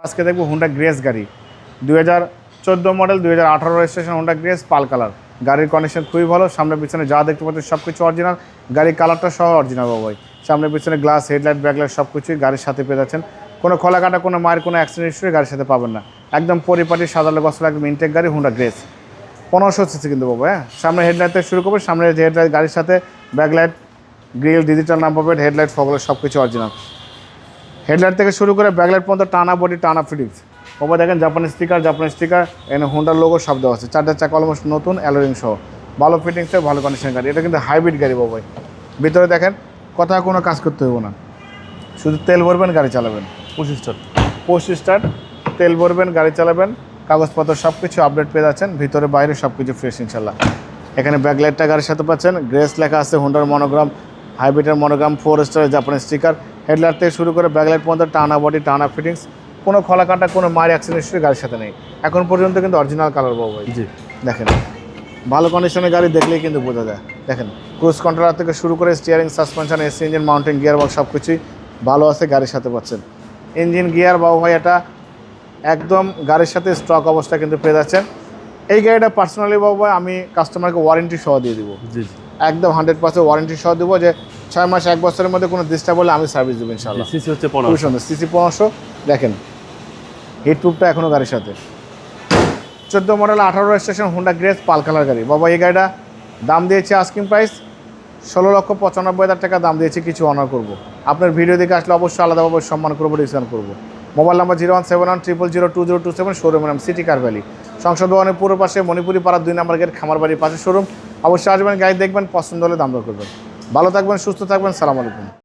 আজকে দেখবো Honda grace গাড়ি 2014 মডেল 2018 রেজিস্ট্রেশন হুন্ডা গ্রেস পাল কালার। গাড়ির কন্ডিশন খুবই ভালো, সামনে পিছনে যা দেখতে পাচ্ছেন সব কিছু অরিজিনাল, গাড়ির কালারটা সহ অরিজিনাল বাবাই। সামনে পিছনে গ্লাস, হেডলাইট, ব্যাকলাইট সব কিছুই গাড়ির সাথে পেয়ে যাচ্ছেন। কোনো খোলা কাটা, কোনো মায়ের কোনো অ্যাক্সিডেন্ট হিস্ট্রি গাড়ির সাথে পাবেন না। একদম পরিপাটি সাদালো গসল একদম ইনটেক গাড়ি হুন্ডা গ্রেস 1500 সিসি কিন্তু বাবা। হ্যাঁ, সামনে হেডলাইট থেকে শুরু করবে, সামনে যে হেডলাইট গাড়ির সাথে backlight, grill, digital number plate, headlight, fog light সব কিছু অরিজিনাল। হেডলাইট থেকে শুরু করে ব্যাকলাইট পর্যন্ত টানা বডি, টানা ফিটিংস। ওপরে দেখেন জাপানি স্টিকার, এখানে হুন্ডার লোগো সব দেওয়া আছে। চারটার চাকা অলমোস্ট নতুন, অ্যালোরিং সহ ভালো ফিটিংসে ভালো কন্ডিশনের গাড়ি। এটা কিন্তু হাইব্রিড গাড়ি বাবাই। ভিতরে দেখেন কোথাও কোনো কাজ করতে হবে না, শুধু তেল ভরবেন গাড়ি চালাবেন। 25 স্টার্ট, তেল ভরবেন গাড়ি চালাবেন, কাগজপত্র সব কিছু আপডেট পেয়ে যাচ্ছেন। ভিতরে বাইরে সব কিছু ফ্রেশ ইনশাল্লাহ। এখানে ব্যাকলাইটটা গাড়ির সাথে পাচ্ছেন, গ্রেস লেখা আছে, হুন্ডার মনোগ্রাম, হাইব্রিডের মনোগ্রাম, 4 স্টার জাপানি স্টিকার। হেডলাইট থেকে শুরু করে ব্যাকলাইট পর্যন্ত টানা বডি, টানা ফিটিংস, কোনো খোলা কাটা, কোনো মায়ের অ্যাক্সিডেন্ট হিস্ট্রি গাড়ির সাথে নেই এখন পর্যন্ত, কিন্তু অরিজিনাল কালার বাবু ভাই। জি, দেখেন ভালো কন্ডিশনের গাড়ি দেখলেই কিন্তু বোঝা যায়। দেখেন ক্রুজ কন্ট্রোলার থেকে শুরু করে steering, suspension, AC engine, mountain gear box সব কিছুই ভালো আছে, গাড়ির সাথে পাচ্ছেন। ইঞ্জিন গিয়ার বাবু ভাই এটা একদম গাড়ির সাথে স্টক অবস্থা কিন্তু পেয়ে যাচ্ছেন। এই গাড়িটা পার্সোনালি বাবু ভাই আমি কাস্টমারকে ওয়ারেন্টি সহ দিয়ে দিব। জি, একদম 100% ওয়ারেন্টি সহ দেবো, যে 6 মাস 1 বছরের মধ্যে কোনো ডিস্টার্ব হলে আমি সার্ভিস দেবো ইনশাআল্লাহ। সিসি হচ্ছে খুবই 1500। সুন্দর, সিসি 1500। দেখেন হিট প্রুফটা এখনও গাড়ির সাথে। 14 মডেল 18 রেজিস্ট্রেশন হুন্ডা গ্রেস পাল কালার গাড়ি বাবা। এই গাড়িটা দাম দিয়েছে আস্কিং প্রাইস 16,95,000 টাকা দাম দিয়েছে, কিছু অনার করবো। আপনার ভিডিও দেখে আসলে অবশ্যই আলাদাভাবে সম্মান করবো, ডিসকাউন্ট করবো। মোবাইল নাম্বার 01710002027, শোরুমের নাম সিটি কার ভ্যালি, সংসদ ভবনের পুরো পাশে, মণিপুরি পাড়া 2 নম্বর গেট, খামার বাড়ির পাশে শোরুম। অবশ্যই আসবেন, গাড়ি দেখবেন, পছন্দ হলে দাম দর করবেন। ভালো থাকবেন, সুস্থ থাকবেন, সালাম আলাইকুম।